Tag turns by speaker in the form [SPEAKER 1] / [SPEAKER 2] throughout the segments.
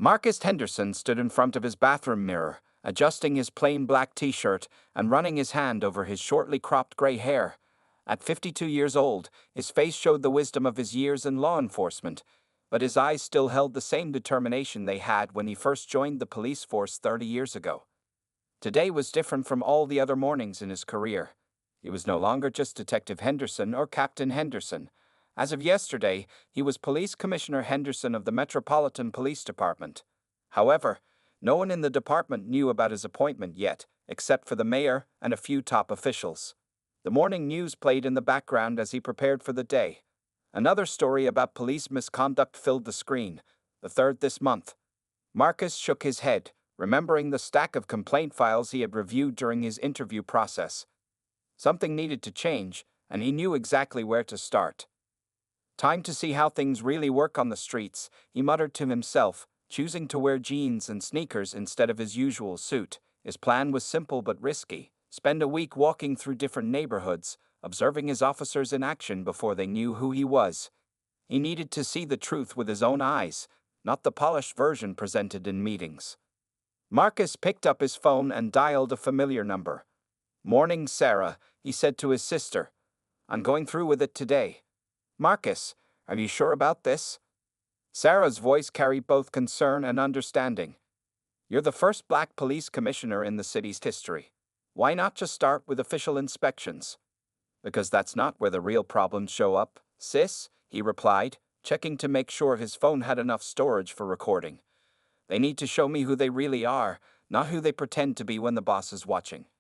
[SPEAKER 1] Marcus Henderson stood in front of his bathroom mirror, adjusting his plain black t-shirt and running his hand over his shortly cropped gray hair. At 52 years old, his face showed the wisdom of his years in law enforcement, but his eyes still held the same determination they had when he first joined the police force 30 years ago. Today was different from all the other mornings in his career. He was no longer just Detective Henderson or Captain Henderson. As of yesterday, he was Police Commissioner Henderson of the Metropolitan Police Department. However, no one in the department knew about his appointment yet, except for the mayor and a few top officials. The morning news played in the background as he prepared for the day. Another story about police misconduct filled the screen, the third this month. Marcus shook his head, remembering the stack of complaint files he had reviewed during his interview process. Something needed to change, and he knew exactly where to start. Time to see how things really work on the streets, he muttered to himself, choosing to wear jeans and sneakers instead of his usual suit. His plan was simple but risky: spend a week walking through different neighborhoods, observing his officers in action before they knew who he was. He needed to see the truth with his own eyes, not the polished version presented in meetings. Marcus picked up his phone and dialed a familiar number. "Morning, Sarah," he said to his sister. "I'm going through with it today." "Marcus, are you sure about this?" Sarah's voice carried both concern and understanding. "You're the first black police commissioner in the city's history. Why not just start with official inspections?" "Because that's not where the real problems show up, sis," he replied, checking to make sure his phone had enough storage for recording. "They need to show me who they really are, not who they pretend to be when the boss is watching."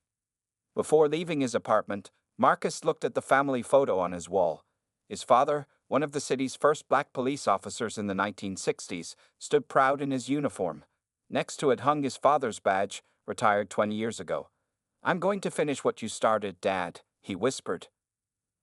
[SPEAKER 1] Before leaving his apartment, Marcus looked at the family photo on his wall. His father, one of the city's first black police officers in the 1960s, stood proud in his uniform. Next to it hung his father's badge, retired 20 years ago. "I'm going to finish what you started, Dad," he whispered.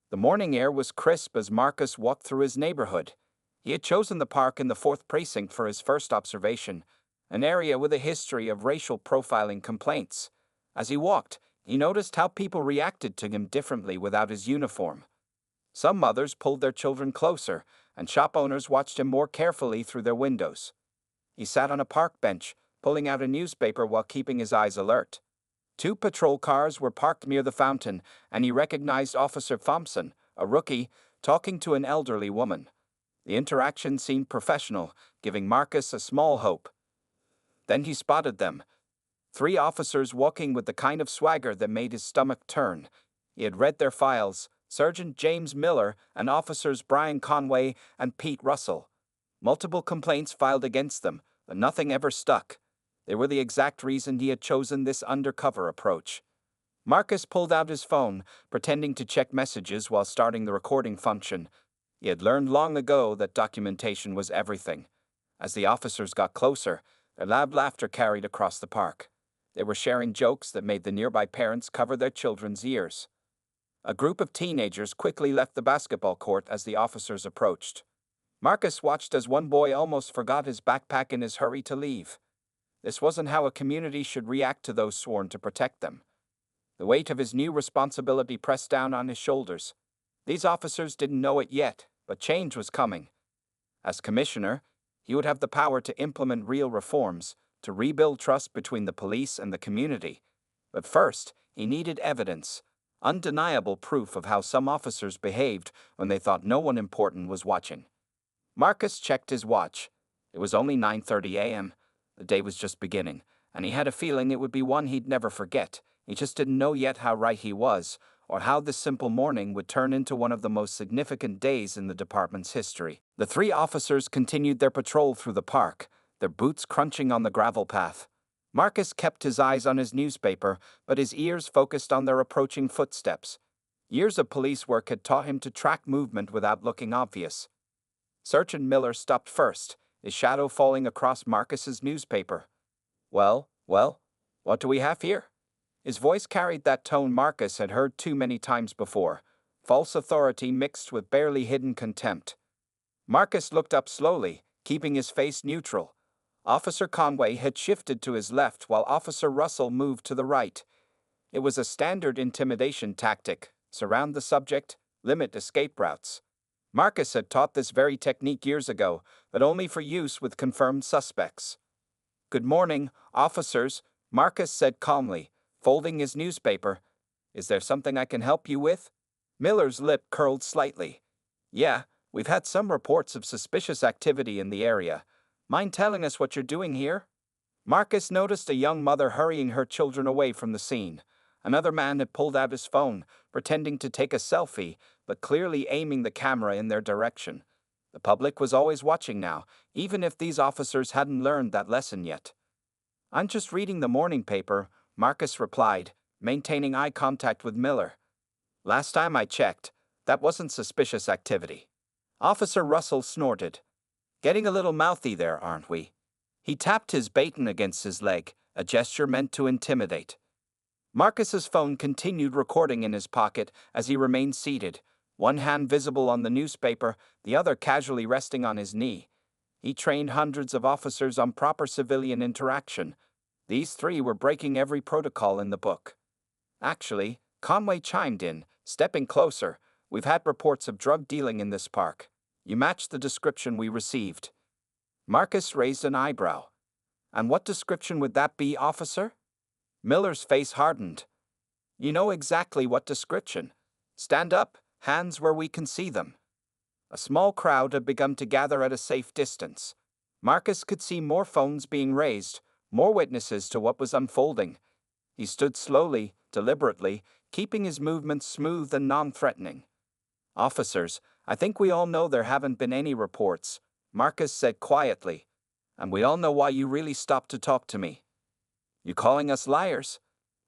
[SPEAKER 1] The morning air was crisp as Marcus walked through his neighborhood. He had chosen the park in the 4th Precinct for his first observation, an area with a history of racial profiling complaints. As he walked, he noticed how people reacted to him differently without his uniform. Some mothers pulled their children closer, and shop owners watched him more carefully through their windows. He sat on a park bench, pulling out a newspaper while keeping his eyes alert. 2 patrol cars were parked near the fountain, and he recognized Officer Thompson, a rookie, talking to an elderly woman. The interaction seemed professional, giving Marcus a small hope. Then he spotted them. 3 officers walking with the kind of swagger that made his stomach turn. He had read their files: Sergeant James Miller and Officers Brian Conway and Pete Russell. Multiple complaints filed against them, but nothing ever stuck. They were the exact reason he had chosen this undercover approach. Marcus pulled out his phone, pretending to check messages while starting the recording function. He had learned long ago that documentation was everything. As the officers got closer, their loud laughter carried across the park. They were sharing jokes that made the nearby parents cover their children's ears. A group of teenagers quickly left the basketball court as the officers approached. Marcus watched as one boy almost forgot his backpack in his hurry to leave. This wasn't how a community should react to those sworn to protect them. The weight of his new responsibility pressed down on his shoulders. These officers didn't know it yet, but change was coming. As commissioner, he would have the power to implement real reforms, to rebuild trust between the police and the community. But first, he needed evidence. Undeniable proof of how some officers behaved when they thought no one important was watching. Marcus checked his watch. It was only 9:30 a.m. The day was just beginning, and he had a feeling it would be one he'd never forget. He just didn't know yet how right he was, or how this simple morning would turn into one of the most significant days in the department's history. The 3 officers continued their patrol through the park, their boots crunching on the gravel path. Marcus kept his eyes on his newspaper, but his ears focused on their approaching footsteps. Years of police work had taught him to track movement without looking obvious. Sergeant Miller stopped first, his shadow falling across Marcus's newspaper. Well, what do we have here?" His voice carried that tone Marcus had heard too many times before, false authority mixed with barely hidden contempt. Marcus looked up slowly, keeping his face neutral. Officer Conway had shifted to his left while Officer Russell moved to the right. It was a standard intimidation tactic: surround the subject, limit escape routes. Marcus had taught this very technique years ago, but only for use with confirmed suspects. "Good morning, officers," Marcus said calmly, folding his newspaper. "Is there something I can help you with?" Miller's lip curled slightly. "Yeah, we've had some reports of suspicious activity in the area. Mind telling us what you're doing here?" Marcus noticed a young mother hurrying her children away from the scene. Another man had pulled out his phone, pretending to take a selfie, but clearly aiming the camera in their direction. The public was always watching now, even if these officers hadn't learned that lesson yet. "I'm just reading the morning paper," Marcus replied, maintaining eye contact with Miller. "Last time I checked, that wasn't suspicious activity." Officer Russell snorted. "Getting a little mouthy there, aren't we?" He tapped his baton against his leg, a gesture meant to intimidate. Marcus's phone continued recording in his pocket as he remained seated, one hand visible on the newspaper, the other casually resting on his knee. He trained hundreds of officers on proper civilian interaction. These three were breaking every protocol in the book. "Actually," Conway chimed in, stepping closer, "we've had reports of drug dealing in this park. You match the description we received." Marcus raised an eyebrow. "And what description would that be, officer?" Miller's face hardened. "You know exactly what description. Stand up, hands where we can see them." A small crowd had begun to gather at a safe distance. Marcus could see more phones being raised, more witnesses to what was unfolding. He stood slowly, deliberately, keeping his movements smooth and non-threatening. "Officers, I think we all know there haven't been any reports," Marcus said quietly. "And we all know why you really stopped to talk to me." "You calling us liars?"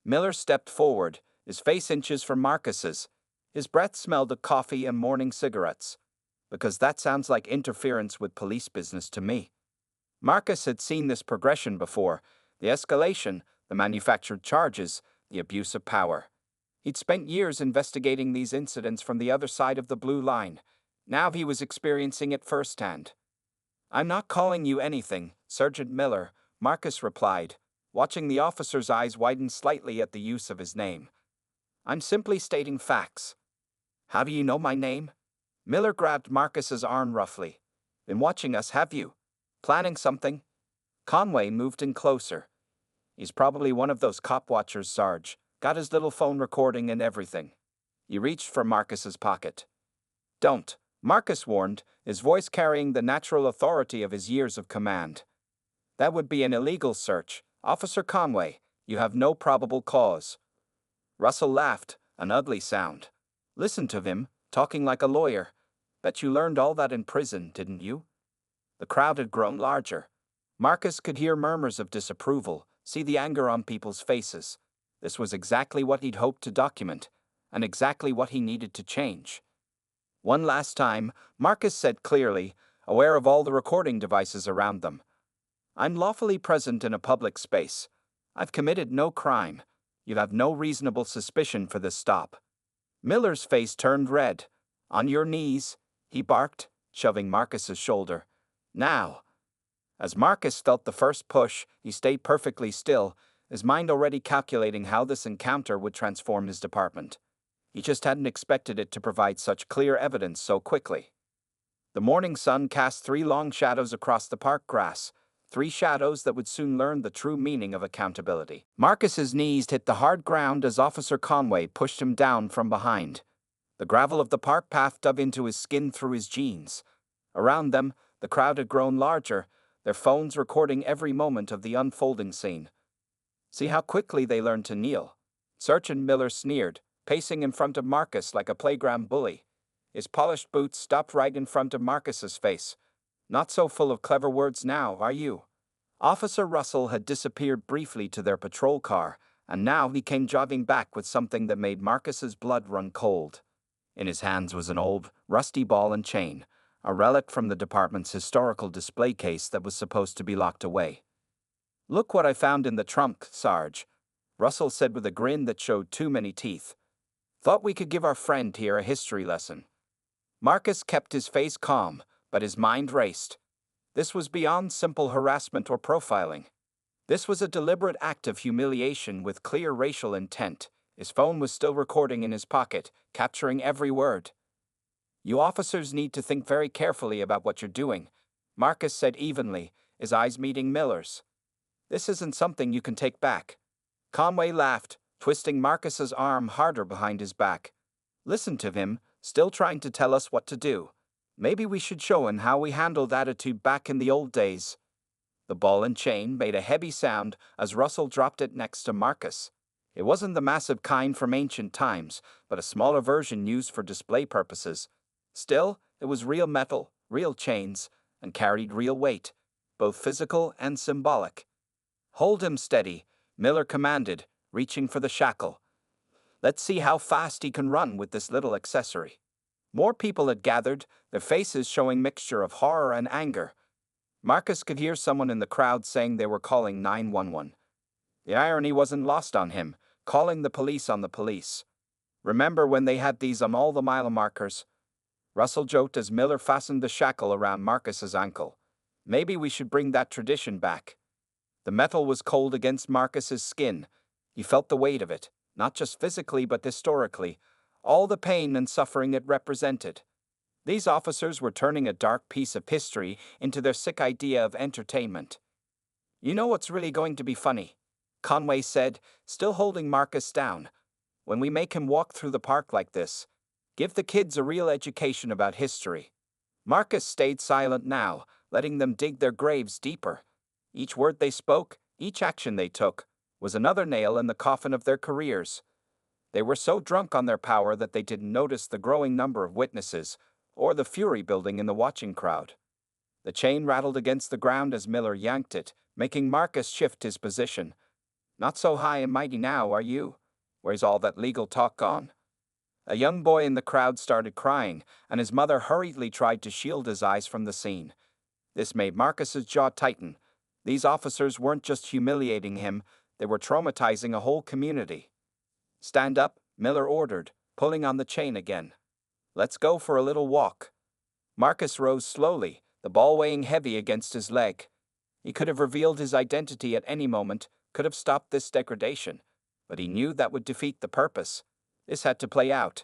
[SPEAKER 1] Miller stepped forward, his face inches from Marcus's. His breath smelled of coffee and morning cigarettes. "Because that sounds like interference with police business to me." Marcus had seen this progression before: the escalation, the manufactured charges, the abuse of power. He'd spent years investigating these incidents from the other side of the blue line. Now he was experiencing it firsthand. "I'm not calling you anything, Sergeant Miller," Marcus replied, watching the officer's eyes widen slightly at the use of his name. "I'm simply stating facts." "How do you know my name?" Miller grabbed Marcus's arm roughly. "Been watching us, have you? Planning something?" Conway moved in closer. "He's probably one of those cop watchers, Sarge. Got his little phone recording and everything." He reached for Marcus's pocket. "Don't," Marcus warned, his voice carrying the natural authority of his years of command. "That would be an illegal search. Officer Conway, you have no probable cause." Russell laughed, an ugly sound. "Listen to him, talking like a lawyer. Bet you learned all that in prison, didn't you?" The crowd had grown larger. Marcus could hear murmurs of disapproval, see the anger on people's faces. This was exactly what he'd hoped to document, and exactly what he needed to change. One last time, Marcus said clearly, aware of all the recording devices around them, "I'm lawfully present in a public space. I've committed no crime. You have no reasonable suspicion for this stop." Miller's face turned red. "On your knees," he barked, shoving Marcus's shoulder. "Now." As Marcus felt the first push, he stayed perfectly still, his mind already calculating how this encounter would transform his department. He just hadn't expected it to provide such clear evidence so quickly. The morning sun cast 3 long shadows across the park grass, 3 shadows that would soon learn the true meaning of accountability. Marcus's knees hit the hard ground as Officer Conway pushed him down from behind. The gravel of the park path dug into his skin through his jeans. Around them, the crowd had grown larger, their phones recording every moment of the unfolding scene. "See how quickly they learned to kneel." Sergeant Miller sneered, pacing in front of Marcus like a playground bully. His polished boots stopped right in front of Marcus's face. "Not so full of clever words now, are you?" Officer Russell had disappeared briefly to their patrol car, and now he came jogging back with something that made Marcus's blood run cold. In his hands was an old, rusty ball and chain, a relic from the department's historical display case that was supposed to be locked away. "Look what I found in the trunk, Sarge," Russell said with a grin that showed too many teeth. "Thought we could give our friend here a history lesson." Marcus kept his face calm, but his mind raced. This was beyond simple harassment or profiling. This was a deliberate act of humiliation with clear racial intent. His phone was still recording in his pocket, capturing every word. "You officers need to think very carefully about what you're doing," Marcus said evenly, his eyes meeting Miller's. This isn't something you can take back. Conway laughed, twisting Marcus's arm harder behind his back. Listen to him, still trying to tell us what to do. Maybe we should show him how we handled attitude back in the old days. The ball and chain made a heavy sound as Russell dropped it next to Marcus. It wasn't the massive kind from ancient times, but a smaller version used for display purposes. Still, it was real metal, real chains, and carried real weight, both physical and symbolic. Hold him steady, Miller commanded, reaching for the shackle. Let's see how fast he can run with this little accessory. More people had gathered, their faces showing mixture of horror and anger. Marcus could hear someone in the crowd saying they were calling 911. The irony wasn't lost on him, calling the police on the police. Remember when they had these on all the mile markers? Russell joked as Miller fastened the shackle around Marcus's ankle. Maybe we should bring that tradition back. The metal was cold against Marcus's skin. He felt the weight of it, not just physically but historically, all the pain and suffering it represented. These officers were turning a dark piece of history into their sick idea of entertainment. You know what's really going to be funny? Conway said, still holding Marcus down. When we make him walk through the park like this, give the kids a real education about history. Marcus stayed silent now, letting them dig their graves deeper. Each word they spoke, each action they took, was another nail in the coffin of their careers. They were so drunk on their power that they didn't notice the growing number of witnesses, or the fury building in the watching crowd. The chain rattled against the ground as Miller yanked it, making Marcus shift his position. Not so high and mighty now, are you? Where's all that legal talk gone? A young boy in the crowd started crying, and his mother hurriedly tried to shield his eyes from the scene. This made Marcus's jaw tighten. These officers weren't just humiliating him, they were traumatizing a whole community. Stand up, Miller ordered, pulling on the chain again. Let's go for a little walk. Marcus rose slowly, the ball weighing heavy against his leg. He could have revealed his identity at any moment, could have stopped this degradation, but he knew that would defeat the purpose. This had to play out.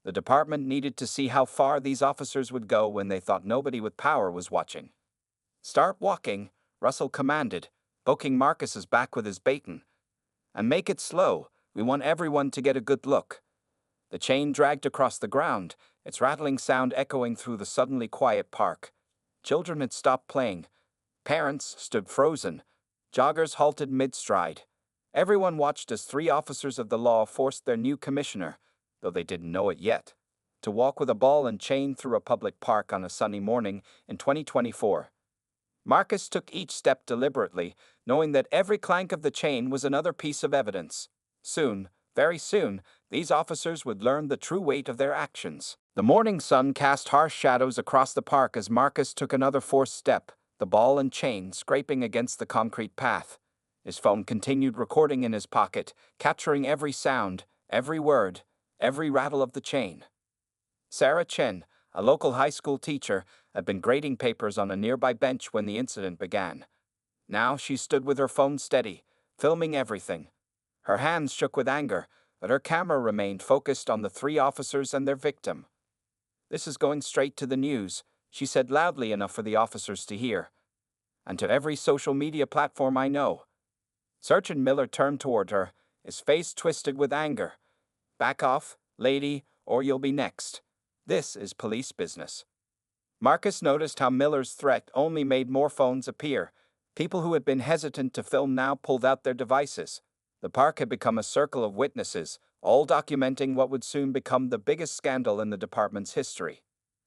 [SPEAKER 1] The department needed to see how far these officers would go when they thought nobody with power was watching. Start walking, Russell commanded, poking Marcus's back with his baton. And make it slow, we want everyone to get a good look. The chain dragged across the ground, its rattling sound echoing through the suddenly quiet park. Children had stopped playing. Parents stood frozen. Joggers halted mid-stride. Everyone watched as 3 officers of the law forced their new commissioner, though they didn't know it yet, to walk with a ball and chain through a public park on a sunny morning in 2024. Marcus took each step deliberately, knowing that every clank of the chain was another piece of evidence. Soon, very soon, these officers would learn the true weight of their actions. The morning sun cast harsh shadows across the park as Marcus took another forced step, the ball and chain scraping against the concrete path. His phone continued recording in his pocket, capturing every sound, every word, every rattle of the chain. Sarah Chen, a local high school teacher, had been grading papers on a nearby bench when the incident began. Now she stood with her phone steady, filming everything. Her hands shook with anger, but her camera remained focused on the 3 officers and their victim. This is going straight to the news, she said loudly enough for the officers to hear. And to every social media platform I know. Sergeant Miller turned toward her, his face twisted with anger. Back off, lady, or you'll be next. This is police business. Marcus noticed how Miller's threat only made more phones appear. People who had been hesitant to film now pulled out their devices. The park had become a circle of witnesses, all documenting what would soon become the biggest scandal in the department's history.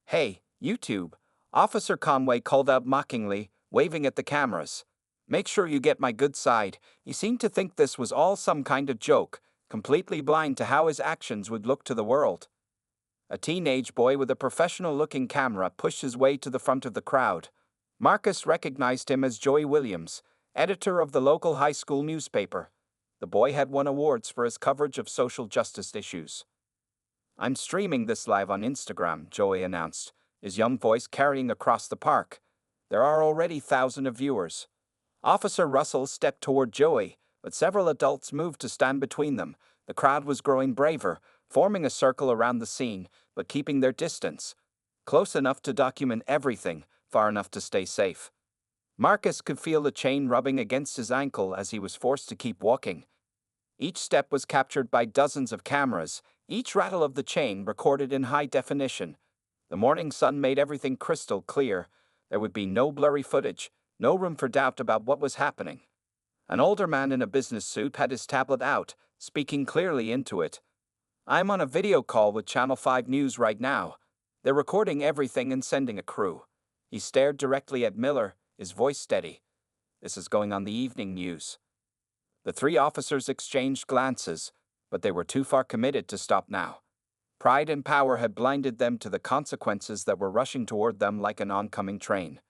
[SPEAKER 1] Hey, YouTube, Officer Conway called out mockingly, waving at the cameras. Make sure you get my good side. He seemed to think this was all some kind of joke, completely blind to how his actions would look to the world. A teenage boy with a professional-looking camera pushed his way to the front of the crowd. Marcus recognized him as Joey Williams, editor of the local high school newspaper. The boy had won awards for his coverage of social justice issues. I'm streaming this live on Instagram, Joey announced, his young voice carrying across the park. There are already thousands of viewers. Officer Russell stepped toward Joey, but several adults moved to stand between them. The crowd was growing braver, forming a circle around the scene, but keeping their distance. Close enough to document everything, far enough to stay safe. Marcus could feel the chain rubbing against his ankle as he was forced to keep walking. Each step was captured by dozens of cameras, each rattle of the chain recorded in high definition. The morning sun made everything crystal clear. There would be no blurry footage, no room for doubt about what was happening. An older man in a business suit had his tablet out, speaking clearly into it. "I'm on a video call with Channel 5 News right now. They're recording everything and sending a crew." He stared directly at Miller, his voice steady. "This is going on the evening news." The three officers exchanged glances, but they were too far committed to stop now. Pride and power had blinded them to the consequences that were rushing toward them like an oncoming train.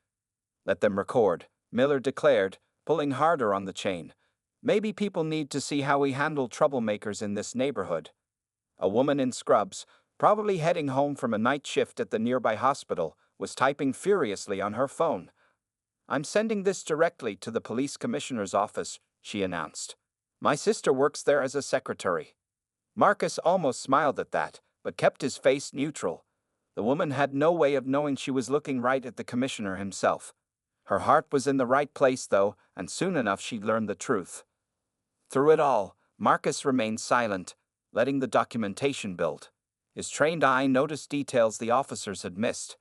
[SPEAKER 1] "Let them record," Miller declared, pulling harder on the chain. "Maybe people need to see how we handle troublemakers in this neighborhood." A woman in scrubs, probably heading home from a night shift at the nearby hospital, was typing furiously on her phone. "I'm sending this directly to the police commissioner's office," she announced. "My sister works there as a secretary." Marcus almost smiled at that, but kept his face neutral. The woman had no way of knowing she was looking right at the commissioner himself. Her heart was in the right place, though, and soon enough she'd learn the truth. Through it all, Marcus remained silent, letting the documentation build. His trained eye noticed details the officers had missed.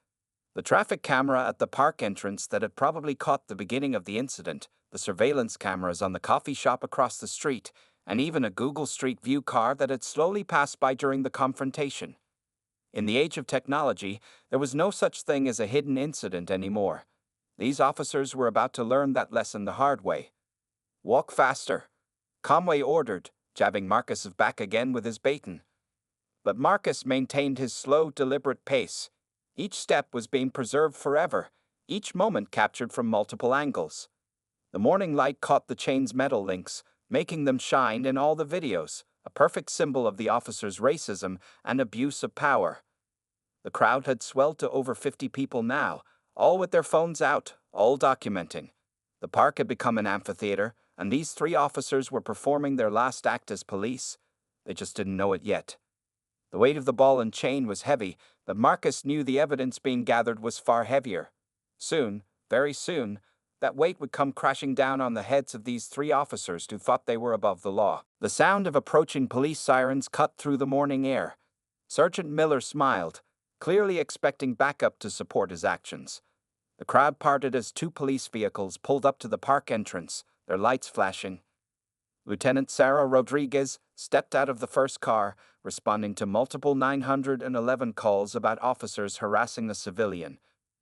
[SPEAKER 1] The traffic camera at the park entrance that had probably caught the beginning of the incident, the surveillance cameras on the coffee shop across the street, and even a Google Street View car that had slowly passed by during the confrontation. In the age of technology, there was no such thing as a hidden incident anymore. These officers were about to learn that lesson the hard way. "Walk faster," Conway ordered, jabbing Marcus' back again with his baton. But Marcus maintained his slow, deliberate pace. Each step was being preserved forever, each moment captured from multiple angles. The morning light caught the chain's metal links, making them shine in all the videos, a perfect symbol of the officers' racism and abuse of power. The crowd had swelled to over 50 people now, all with their phones out, all documenting. The park had become an amphitheater, and these three officers were performing their last act as police. They just didn't know it yet. The weight of the ball and chain was heavy, but Marcus knew the evidence being gathered was far heavier. Soon, very soon, that weight would come crashing down on the heads of these three officers who thought they were above the law. The sound of approaching police sirens cut through the morning air. Sergeant Miller smiled, clearly expecting backup to support his actions. The crowd parted as two police vehicles pulled up to the park entrance, their lights flashing. Lieutenant Sarah Rodriguez stepped out of the first car, responding to multiple 911 calls about officers harassing a civilian.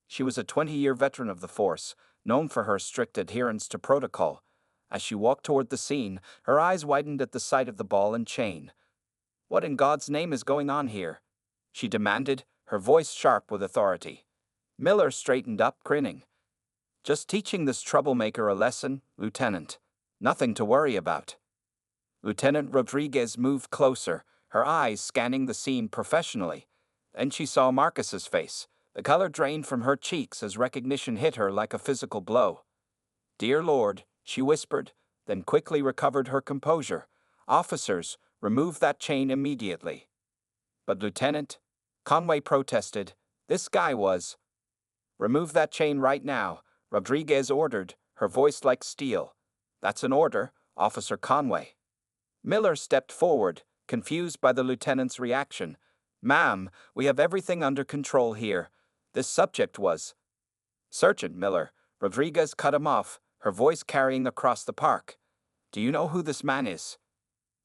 [SPEAKER 1] She was a 20-year veteran of the force, known for her strict adherence to protocol. As she walked toward the scene, her eyes widened at the sight of the ball and chain. "What in God's name is going on here?" she demanded, her voice sharp with authority. Miller straightened up, grinning. "Just teaching this troublemaker a lesson, Lieutenant. Nothing to worry about." Lieutenant Rodriguez moved closer, her eyes scanning the scene professionally. Then she saw Marcus's face. The color drained from her cheeks as recognition hit her like a physical blow. "Dear Lord," she whispered, then quickly recovered her composure. "Officers, remove that chain immediately." "But Lieutenant," Conway protested, "this guy was—" "Remove that chain right now," Rodriguez ordered, her voice like steel. "That's an order, Officer Conway." Miller stepped forward, confused by the lieutenant's reaction. "Ma'am, we have everything under control here. This subject was—" "Sergeant Miller," Rodriguez cut him off, her voice carrying across the park. "Do you know who this man is?"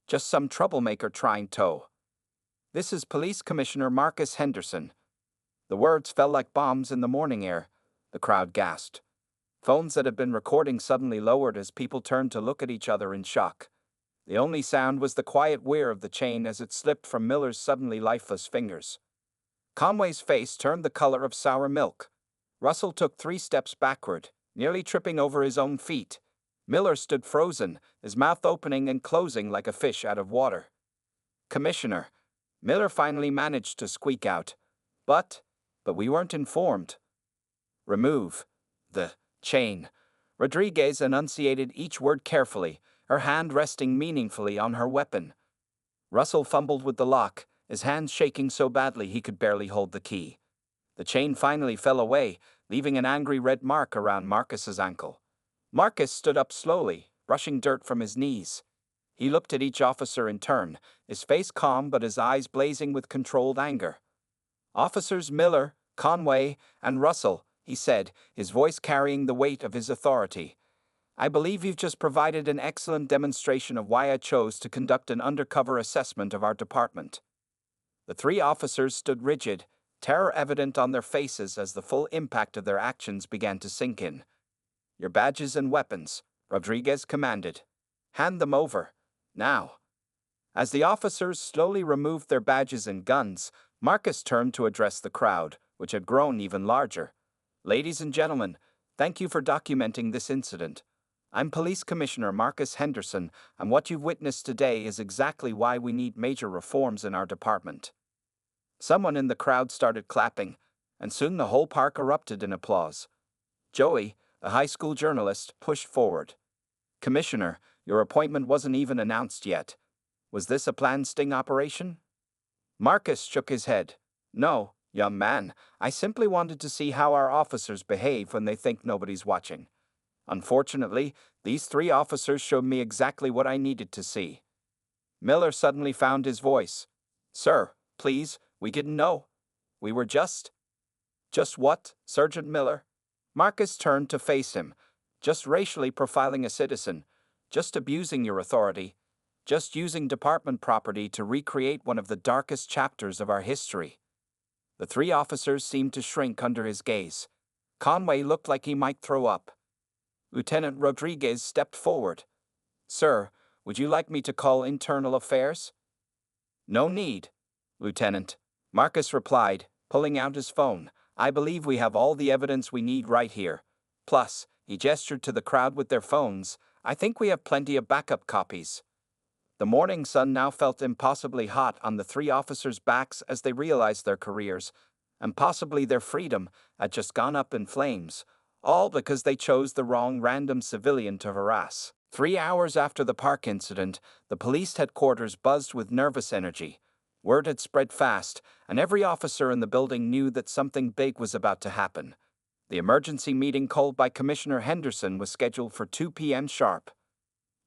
[SPEAKER 1] "Just some troublemaker trying to." "This is Police Commissioner Marcus Henderson." The words fell like bombs in the morning air. The crowd gasped. Phones that had been recording suddenly lowered as people turned to look at each other in shock. The only sound was the quiet whir of the chain as it slipped from Miller's suddenly lifeless fingers. Conway's face turned the color of sour milk. Russell took 3 steps backward, nearly tripping over his own feet. Miller stood frozen, his mouth opening and closing like a fish out of water. "Commissioner," Miller finally managed to squeak out. But we weren't informed." "Remove the chain." Rodriguez enunciated each word carefully, her hand resting meaningfully on her weapon. Russell fumbled with the lock, his hands shaking so badly he could barely hold the key. The chain finally fell away, leaving an angry red mark around Marcus's ankle. Marcus stood up slowly, brushing dirt from his knees. He looked at each officer in turn, his face calm but his eyes blazing with controlled anger. "Officers Miller, Conway, and Russell," he said, his voice carrying the weight of his authority. "I believe you've just provided an excellent demonstration of why I chose to conduct an undercover assessment of our department." The three officers stood rigid, terror evident on their faces as the full impact of their actions began to sink in. "Your badges and weapons," Rodriguez commanded. "Hand them over. Now." As the officers slowly removed their badges and guns, Marcus turned to address the crowd, which had grown even larger. "Ladies and gentlemen, thank you for documenting this incident. I'm Police Commissioner Marcus Henderson, and what you've witnessed today is exactly why we need major reforms in our department." Someone in the crowd started clapping, and soon the whole park erupted in applause. Joey, a high school journalist, pushed forward. "Commissioner, your appointment wasn't even announced yet. Was this a planned sting operation?" Marcus shook his head. "No, young man, I simply wanted to see how our officers behave when they think nobody's watching. Unfortunately, these three officers showed me exactly what I needed to see." Miller suddenly found his voice. "Sir, please, we didn't know. We were just—" "Just what, Sergeant Miller?" Marcus turned to face him. "Just racially profiling a citizen. Just abusing your authority. Just using department property to recreate one of the darkest chapters of our history." The three officers seemed to shrink under his gaze. Conway looked like he might throw up. Lieutenant Rodriguez stepped forward. "Sir, would you like me to call internal affairs?" "No need, Lieutenant," Marcus replied, pulling out his phone. "I believe we have all the evidence we need right here. Plus," he gestured to the crowd with their phones, "I think we have plenty of backup copies." The morning sun now felt impossibly hot on the three officers' backs as they realized their careers, and possibly their freedom, had just gone up in flames, all because they chose the wrong random civilian to harass. 3 hours after the park incident, the police headquarters buzzed with nervous energy. Word had spread fast, and every officer in the building knew that something big was about to happen. The emergency meeting called by Commissioner Henderson was scheduled for 2 p.m. sharp.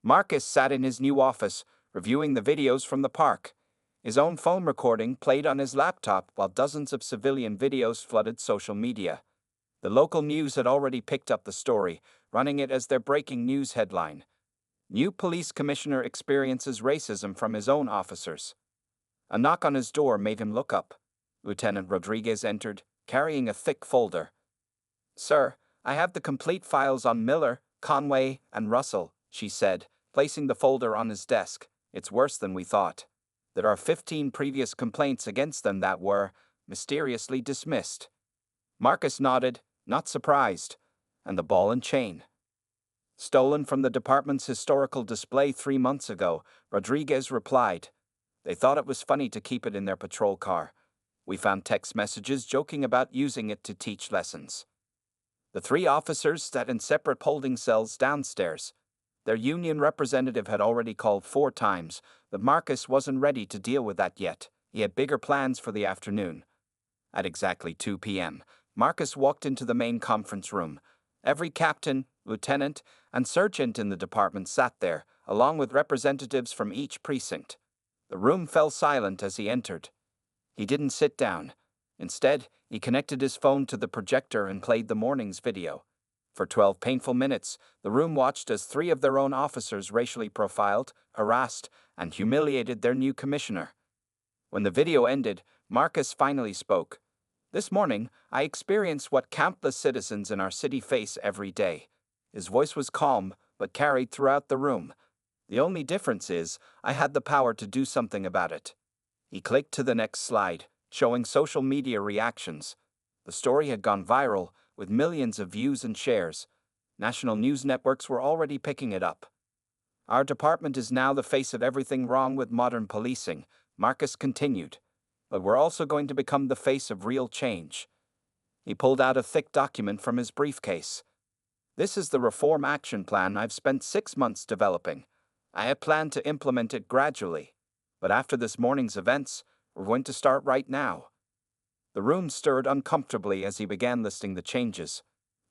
[SPEAKER 1] Marcus sat in his new office, reviewing the videos from the park. His own phone recording played on his laptop while dozens of civilian videos flooded social media. The local news had already picked up the story, running it as their breaking news headline. "New police commissioner experiences racism from his own officers." A knock on his door made him look up. Lieutenant Rodriguez entered, carrying a thick folder. "Sir, I have the complete files on Miller, Conway, and Russell," she said, placing the folder on his desk. "It's worse than we thought. There are 15 previous complaints against them that were mysteriously dismissed." Marcus nodded, not surprised. "And the ball and chain?" "Stolen from the department's historical display 3 months ago," Rodriguez replied. "They thought it was funny to keep it in their patrol car. We found text messages joking about using it to teach lessons." The three officers sat in separate holding cells downstairs. Their union representative had already called 4 times, but Marcus wasn't ready to deal with that yet. He had bigger plans for the afternoon. At exactly 2 p.m., Marcus walked into the main conference room. Every captain, lieutenant, and sergeant in the department sat there, along with representatives from each precinct. The room fell silent as he entered. He didn't sit down. Instead, he connected his phone to the projector and played the morning's video. For 12 painful minutes, the room watched as 3 of their own officers racially profiled, harassed, and humiliated their new commissioner. When the video ended, Marcus finally spoke. "This morning, I experienced what countless citizens in our city face every day." His voice was calm, but carried throughout the room. "The only difference is, I had the power to do something about it." He clicked to the next slide, showing social media reactions. The story had gone viral, with millions of views and shares. National news networks were already picking it up. "Our department is now the face of everything wrong with modern policing," Marcus continued. "But we're also going to become the face of real change." He pulled out a thick document from his briefcase. "This is the Reform Action Plan I've spent 6 months developing. I had planned to implement it gradually. But after this morning's events, we're going to start right now." The room stirred uncomfortably as he began listing the changes.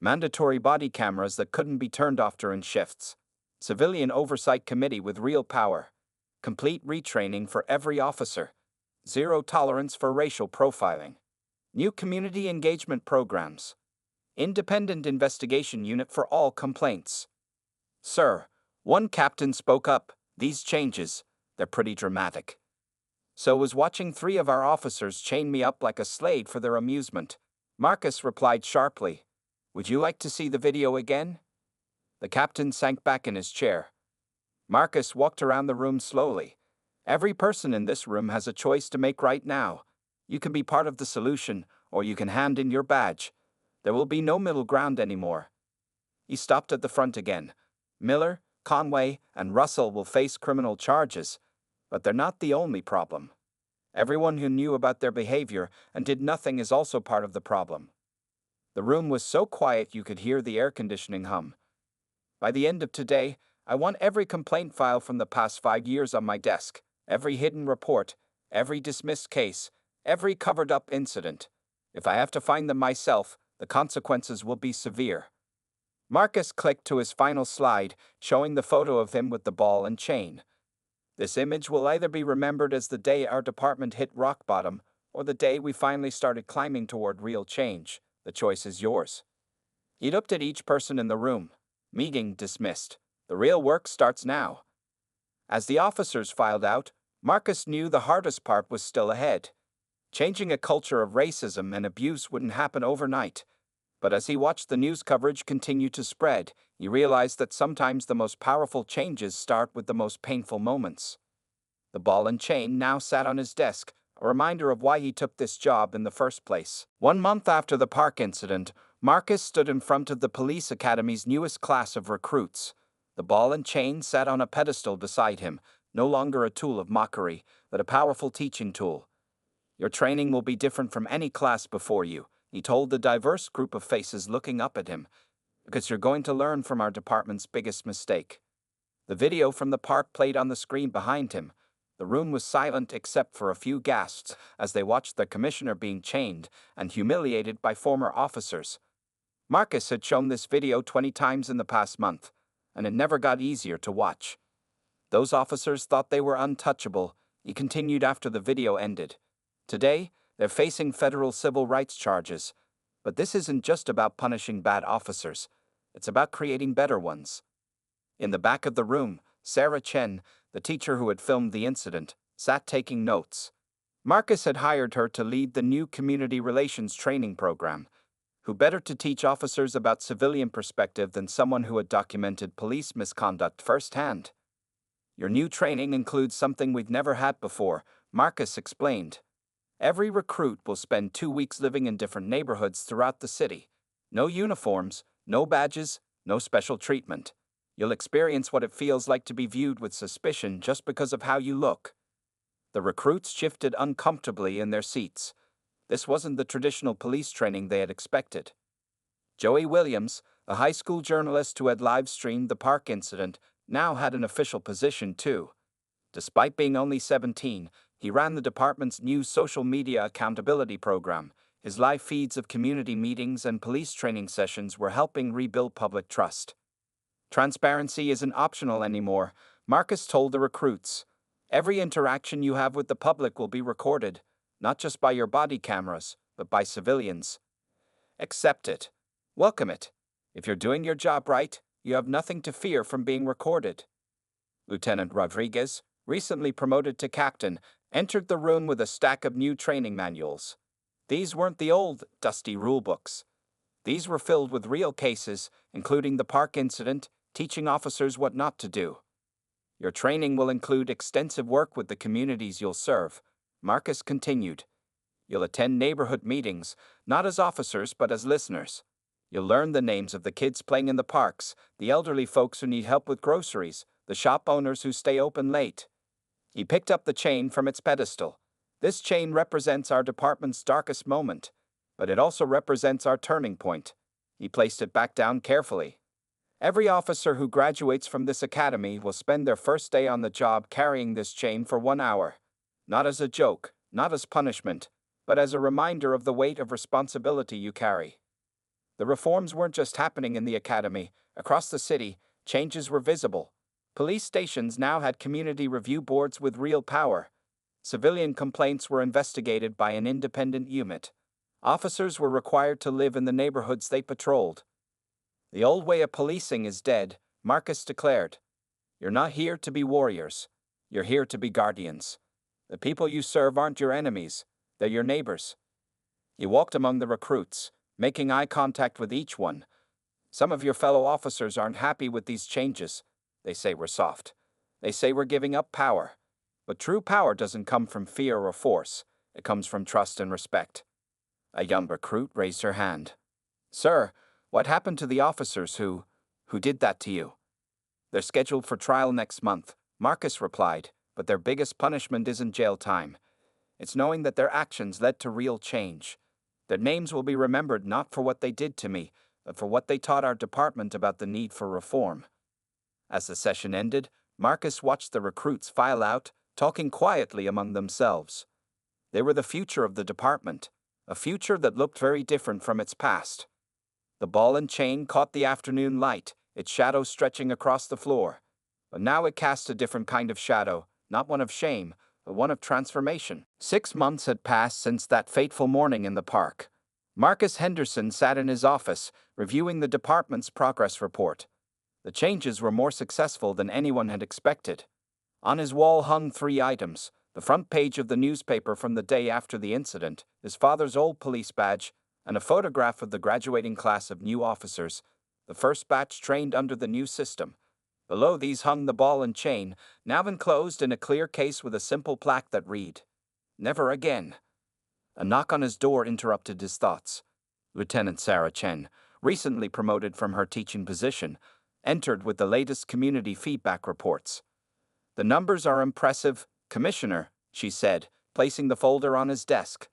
[SPEAKER 1] Mandatory body cameras that couldn't be turned off during shifts. Civilian Oversight Committee with real power. Complete retraining for every officer. Zero tolerance for racial profiling. New community engagement programs. Independent investigation unit for all complaints. Sir, one captain spoke up, these changes, they're pretty dramatic. So was watching 3 of our officers chain me up like a slave for their amusement. Marcus replied sharply, would you like to see the video again? The captain sank back in his chair. Marcus walked around the room slowly. Every person in this room has a choice to make right now. You can be part of the solution, or you can hand in your badge. There will be no middle ground anymore. He stopped at the front again. Miller, Conway, and Russell will face criminal charges, but they're not the only problem. Everyone who knew about their behavior and did nothing is also part of the problem. The room was so quiet you could hear the air conditioning hum. By the end of today, I want every complaint file from the past 5 years on my desk, every hidden report, every dismissed case, every covered-up incident. If I have to find them myself, the consequences will be severe. Marcus clicked to his final slide, showing the photo of him with the ball and chain. This image will either be remembered as the day our department hit rock bottom, or the day we finally started climbing toward real change. The choice is yours. He looked at each person in the room. Meeting dismissed. The real work starts now. As the officers filed out, Marcus knew the hardest part was still ahead. Changing a culture of racism and abuse wouldn't happen overnight. But as he watched the news coverage continue to spread, he realized that sometimes the most powerful changes start with the most painful moments. The ball and chain now sat on his desk, a reminder of why he took this job in the first place. 1 month after the park incident, Marcus stood in front of the police academy's newest class of recruits. The ball and chain sat on a pedestal beside him, no longer a tool of mockery, but a powerful teaching tool. Your training will be different from any class before you, he told the diverse group of faces looking up at him, because you're going to learn from our department's biggest mistake. The video from the park played on the screen behind him. The room was silent except for a few gasps as they watched the commissioner being chained and humiliated by former officers. Marcus had shown this video 20 times in the past month, and it never got easier to watch. Those officers thought they were untouchable, he continued after the video ended. Today, they're facing federal civil rights charges. But this isn't just about punishing bad officers. It's about creating better ones. In the back of the room, Sarah Chen, the teacher who had filmed the incident, sat taking notes. Marcus had hired her to lead the new community relations training program. Who better to teach officers about civilian perspective than someone who had documented police misconduct firsthand? Your new training includes something we've never had before, Marcus explained. Every recruit will spend 2 weeks living in different neighborhoods throughout the city. No uniforms, no badges, no special treatment. You'll experience what it feels like to be viewed with suspicion just because of how you look. The recruits shifted uncomfortably in their seats. This wasn't the traditional police training they had expected. Joey Williams, a high school journalist who had live-streamed the park incident, now had an official position too. Despite being only 17, he ran the department's new social media accountability program. His live feeds of community meetings and police training sessions were helping rebuild public trust. Transparency isn't optional anymore, Marcus told the recruits. Every interaction you have with the public will be recorded, not just by your body cameras, but by civilians. Accept it. Welcome it. If you're doing your job right, you have nothing to fear from being recorded. Lieutenant Rodriguez, recently promoted to captain, entered the room with a stack of new training manuals. These weren't the old, dusty rulebooks. These were filled with real cases, including the park incident, teaching officers what not to do. Your training will include extensive work with the communities you'll serve, Marcus continued. You'll attend neighborhood meetings, not as officers but as listeners. You'll learn the names of the kids playing in the parks, the elderly folks who need help with groceries, the shop owners who stay open late. He picked up the chain from its pedestal. This chain represents our department's darkest moment, but it also represents our turning point. He placed it back down carefully. Every officer who graduates from this academy will spend their first day on the job carrying this chain for 1 hour. Not as a joke, not as punishment, but as a reminder of the weight of responsibility you carry. The reforms weren't just happening in the academy. Across the city, changes were visible. Police stations now had community review boards with real power. Civilian complaints were investigated by an independent unit. Officers were required to live in the neighborhoods they patrolled. The old way of policing is dead, Marcus declared. You're not here to be warriors. You're here to be guardians. The people you serve aren't your enemies. They're your neighbors. He walked among the recruits, making eye contact with each one. Some of your fellow officers aren't happy with these changes. They say we're soft. They say we're giving up power. But true power doesn't come from fear or force. It comes from trust and respect. A young recruit raised her hand. Sir, what happened to the officers who did that to you? They're scheduled for trial next month, Marcus replied, but their biggest punishment isn't jail time. It's knowing that their actions led to real change. Their names will be remembered not for what they did to me, but for what they taught our department about the need for reform. As the session ended, Marcus watched the recruits file out, talking quietly among themselves. They were the future of the department, a future that looked very different from its past. The ball and chain caught the afternoon light, its shadow stretching across the floor. But now it cast a different kind of shadow, not one of shame, but one of transformation. 6 months had passed since that fateful morning in the park. Marcus Henderson sat in his office, reviewing the department's progress report. The changes were more successful than anyone had expected. On his wall hung 3 items: the front page of the newspaper from the day after the incident, his father's old police badge, and a photograph of the graduating class of new officers, the first batch trained under the new system. Below these hung the ball and chain, now enclosed in a clear case with a simple plaque that read, "Never again." A knock on his door interrupted his thoughts. Lieutenant Sarah Chen, recently promoted from her teaching position, entered with the latest community feedback reports. "The numbers are impressive, Commissioner," she said, placing the folder on his desk.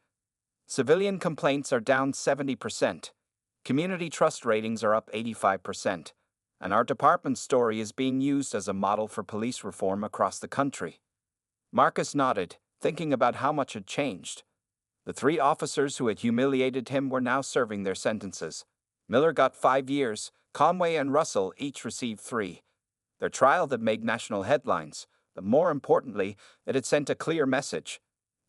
[SPEAKER 1] "Civilian complaints are down 70%. Community trust ratings are up 85%. And our department's story is being used as a model for police reform across the country." Marcus nodded, thinking about how much had changed. The 3 officers who had humiliated him were now serving their sentences. Miller got 5 years, Conway and Russell each received 3. Their trial had made national headlines, but more importantly, it had sent a clear message.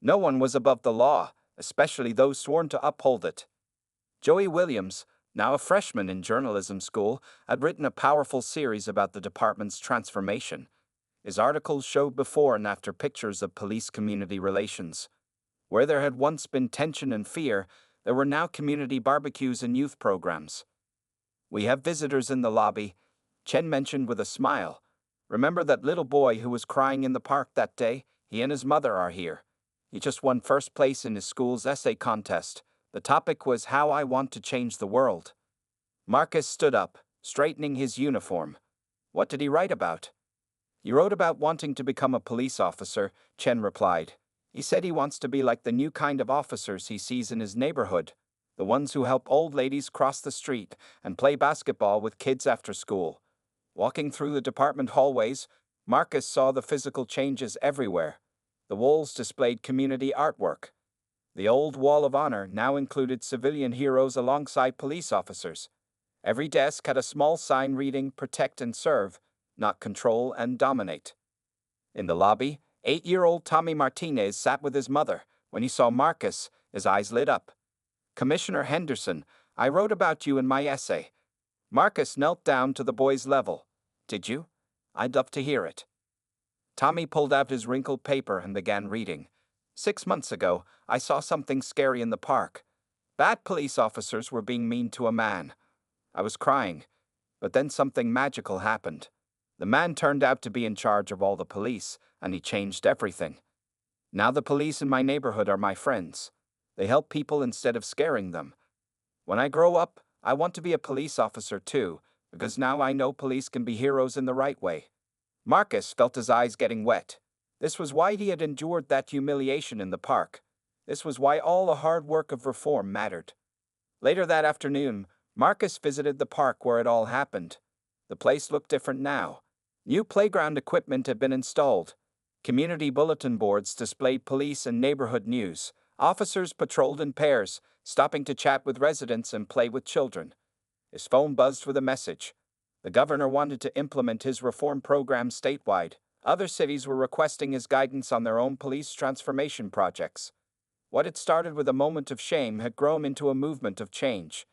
[SPEAKER 1] No one was above the law, especially those sworn to uphold it. Joey Williams, now a freshman in journalism school, had written a powerful series about the department's transformation. His articles showed before and after pictures of police-community relations. Where there had once been tension and fear, there were now community barbecues and youth programs. "We have visitors in the lobby," Chen mentioned with a smile. "Remember that little boy who was crying in the park that day? He and his mother are here. He just won first place in his school's essay contest. The topic was how I want to change the world." Marcus stood up, straightening his uniform. "What did he write about?" "He wrote about wanting to become a police officer," Chen replied. "He said he wants to be like the new kind of officers he sees in his neighborhood, the ones who help old ladies cross the street and play basketball with kids after school." Walking through the department hallways, Marcus saw the physical changes everywhere. The walls displayed community artwork. The old Wall of Honor now included civilian heroes alongside police officers. Every desk had a small sign reading "Protect and Serve," not "Control and Dominate." In the lobby, 8-year-old Tommy Martinez sat with his mother. When he saw Marcus, his eyes lit up. "Commissioner Henderson, I wrote about you in my essay." Marcus knelt down to the boy's level. "Did you? I'd love to hear it." Tommy pulled out his wrinkled paper and began reading. 6 months ago, I saw something scary in the park. Bad police officers were being mean to a man. I was crying, but then something magical happened. The man turned out to be in charge of all the police, and he changed everything. Now the police in my neighborhood are my friends. They help people instead of scaring them. When I grow up, I want to be a police officer too, because now I know police can be heroes in the right way. Marcus felt his eyes getting wet. This was why he had endured that humiliation in the park. This was why all the hard work of reform mattered. Later that afternoon, Marcus visited the park where it all happened. The place looked different now. New playground equipment had been installed. Community bulletin boards displayed police and neighborhood news. Officers patrolled in pairs, stopping to chat with residents and play with children. His phone buzzed with a message. The governor wanted to implement his reform program statewide. Other cities were requesting his guidance on their own police transformation projects. What had started with a moment of shame had grown into a movement of change.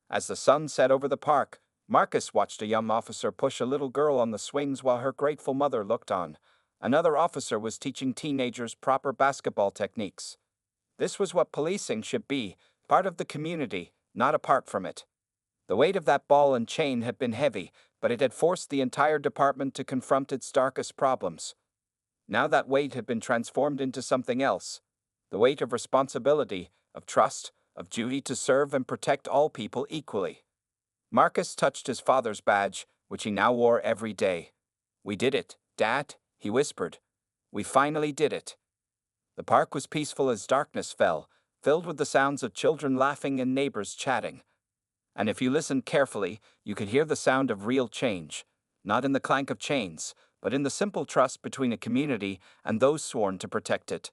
[SPEAKER 1] As the sun set over the park, Marcus watched a young officer push a little girl on the swings while her grateful mother looked on. Another officer was teaching teenagers proper basketball techniques. This was what policing should be, part of the community, not apart from it. The weight of that ball and chain had been heavy, but it had forced the entire department to confront its darkest problems. Now that weight had been transformed into something else. The weight of responsibility, of trust, of duty to serve and protect all people equally. Marcus touched his father's badge, which he now wore every day. "We did it, Dad," he whispered. "We finally did it." The park was peaceful as darkness fell, filled with the sounds of children laughing and neighbors chatting. And if you listened carefully, you could hear the sound of real change, not in the clank of chains, but in the simple trust between a community and those sworn to protect it.